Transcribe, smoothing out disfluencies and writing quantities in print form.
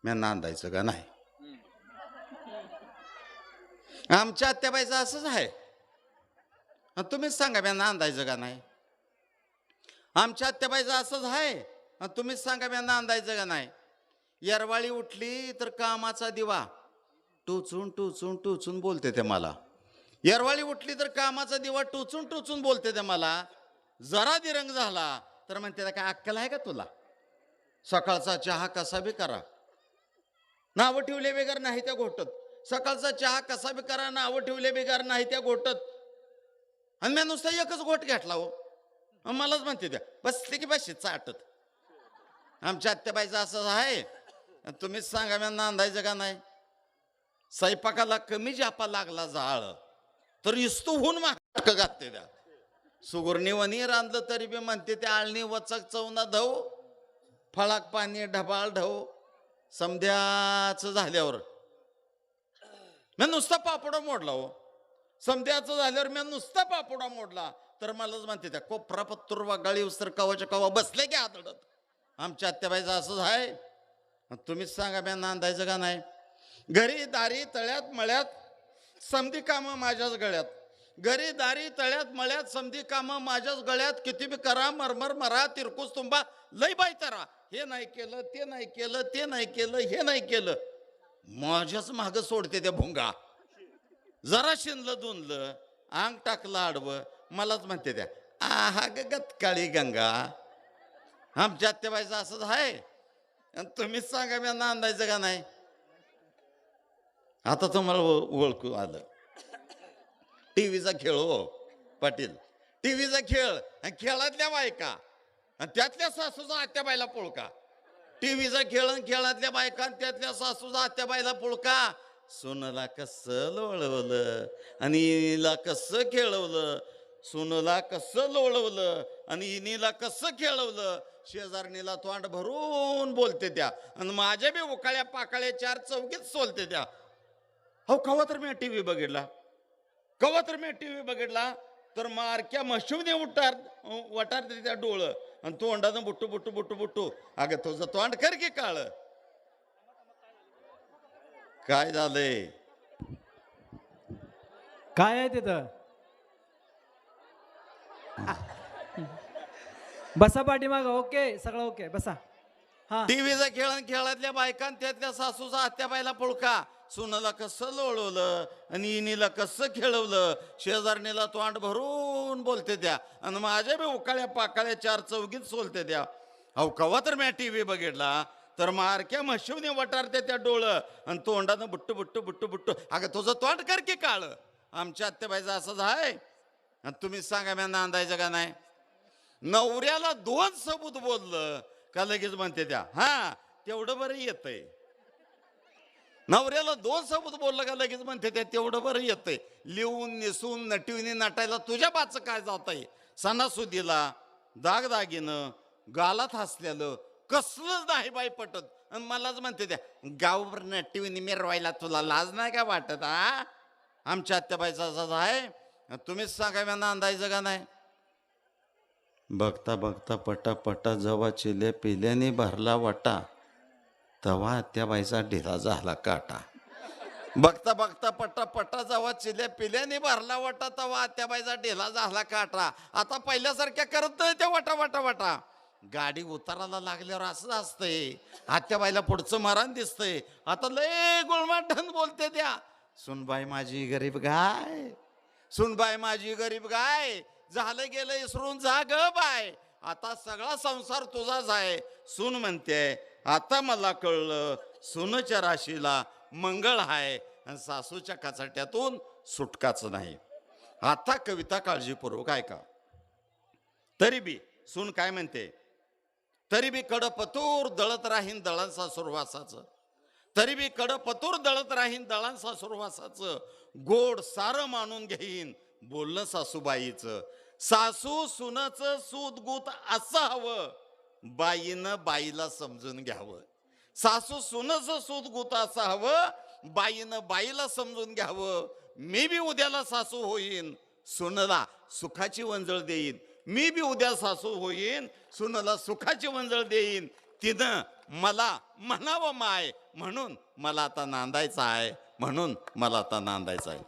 मी नांदायचं का नाही? आमच्या आत्याबाईचं असंच आहे. तुम्हीच सांगा मी नांदायचं का नाही? आमच्या आत्याबाईचं असंच आहे. तुम्हीच सांगा मी नांदायचं का नाही? येरवाळी उठली तर कामाचा दिवा टोचून टोचून टोचून बोलते ते मला. येरवाळी उठली तर कामाचा दिवा टोचून टोचून बोलते ते मला. जरा दिरंग झाला तर म्हणते काय अक्कल आहे का तुला? सकाळचा चहा कसा बी करा, नावं ठेवले बेगार नाही त्या घोटत. सकाळचा चहा कसा बी करा, नावं ठेवले बेगार नाही त्या घोटत. आणि मी नुसता एकच घोट घेतला हो. मलाच म्हणते त्या बसले की बस चाटत. आमच्या आत्याबाईचं असं आहे. तुम्हीच सांगा मी नांदायचं का नाही? स्वयंपाकाला कमी जापा लागला जाळ तर इस्तू होऊन माग घातते त्या. सुगुरणी वनी रांधलं तरी बी म्हणते त्या आळणी वचक चवना धव, फळाक पाणी ढबाळ ढव. समध्याचं झाल्यावर मी नुसता पापडा मोडला हो. समध्याचं झाल्यावर मी नुसता पापडा मोडला तर मलाच म्हणते त्या कोपरा पत्तूर वागाळी उसर कवाच्या कवा बसले की आदळत. आमच्या आत्याबाईचं असंच आहे. तुम्हीच सांगा मी नांदायचं का नाही? घरी दारी तळ्यात मळ्यात समधी कामं माझ्याच गळ्यात. घरी दारी तळ्यात मळ्यात समधी कामं माझ्याच गळ्यात. किती बी करा मरमर मरा तिरकूस तुंबा लय बाई तरा. हे नाही केलं, ते नाही केलं, ते नाही केलं, हे नाही केलं. माझ्याच मागं सोडते त्या भुंगा. जरा शिनलं दुनलं अंग टाकलं आडवं मलाच म्हणते त्या आहा गत काळी गंगा. आमच्या आत्याबाईचं असंच आहे. आणि तुम्हीच सांगा मी नांदायचं का नाही? आता तुम्हाला ओळखू आलं. टीव्हीचा खेळ हो पाटील. टीव्हीचा खेळ आणि खेळातल्या बायका आणि त्यातल्या सासूचा आत्याबाईला पुळका. टीव्हीचा खेळ आणि खेळातल्या बायका आणि त्यातल्या सासूचा आत्याबाईला पुळका. सोनला कसं लोळवलं आणि इनीला कसं खेळवलं. सोनला कसं लोळवलं आणि इनीला कसं खेळवलं. शेजारणीला तोंड भरून बोलते त्या आणि माझ्या बी उकाळ्या पाकाळ्या चार चौकीत सोलते त्या. हो कवा तर मी टीव्ही बघितला, कवा तर मी टीव्ही बघितला तर मारक्या मशूने वटारते त्या डोळं आणि तोंडानं बुट्टू बुट्टू बुट्टू बुट्टू. अगं तुझं तोंड कर की काळ. काय झालंय? काय आहे तिथं? बसा पाठीमाग. ओके सगळं ओके बसा. हा टीव्हीचा खेळ आणि खेळातल्या बायकां त्यातल्या सासूचा आत्याबाईला पुळका. सुनाला कसं लोळवलं आणि इनीला कसं खेळवलं. शेजारणीला तोंड भरून बोलते त्या आणि माझ्या बी उकाळ्या पाकाळ्या चार चौकीत सोलते त्या. अहो कवा तर मी टीव्ही बघितला तर मारक्या म्हशीवने वटारते त्या डोळं आणि तोंडानं बुट्टू बुट्टू बुट्टू बुट्टू. अगं तुझं तोंड कर की काळ. आमच्या आत्याबाईचं असंच आहे. आणि तुम्हीच सांगा मी नांदायचं का नाही? नवऱ्याला दोन सबूत बोललं का लगेच म्हणते त्या हा तेवढं बरं येतंय. नवऱ्याला दोन सबूत बोललं का लगेच म्हणते त्या तेवढं बरं येतंय. लिहून निसून नटिवनी नटायला तुझ्या बाचं काय जात आहे? सणासुदीला दागदागिनं गालात हसलेलं कसलंच नाही बाई पटत. आणि मलाच म्हणते त्या गावभर नटिवनी मिरवायला तुला लाज नाही का वाटत? हा आमच्या आत्याबाईचा असाच आहे. तुम्हीच सांगा मी नांदायचं का नाही? बघता बघता पटा पटा जवा चिल्या पिल्याने भरला वाटा तवा आत्याबाईचा ढिला झाला काटा. बघता बघता पटा पटा जवा चिल्या पिल्याने भरला वाटा तवा आत्याबाईचा ढिला झाला काटा. आता पहिल्यासारख्या करत नाही त्या वाटा वाटा वाटा. गाडी उताराला लागल्यावर असंच असतंय. आत्याबाईला पुढचं मरण दिसतंय. आता लय गुळमाठण बोलते त्या सुनबाई माझी गरीब गाय, सुनबाई माझी गरीब गाय. झालं गेलं इसरून जा ग बाय. आता सगळा संसार तुझाच आहे. सून म्हणते आता मला कळलं सूनच्या राशीला मंगळ आहे आणि सासूच्या कचाट्यातून सुटकाच नाही. आता कविता काळजीपूर्वक ऐका. तरी बी सून काय म्हणते? तरी बी कडपतूर दळत राहीन दळांचा सुरवासाचं. तरी बी कडपतूर दळत राहीन दळांचा सुरवासाचं. गोड सारं मानून घेईन बोलणं सासूबाईचं. सासू सुनाचं सूतगूत असं हवं बाईनं बाईला समजून घ्यावं. सासू सुनाचं सूतगूत असं हवं बाईनं बाईला समजून घ्यावं. मी बी उद्याला सासू होईन सुनला सुखाची वंजळ देईन. मी बी उद्या सासू होईन सुनला सुखाची वंजळ देईन. तिनं मला म्हणावं माय, म्हणून मला आता नांदायचं आहे, म्हणून मला आता नांदायचं आहे.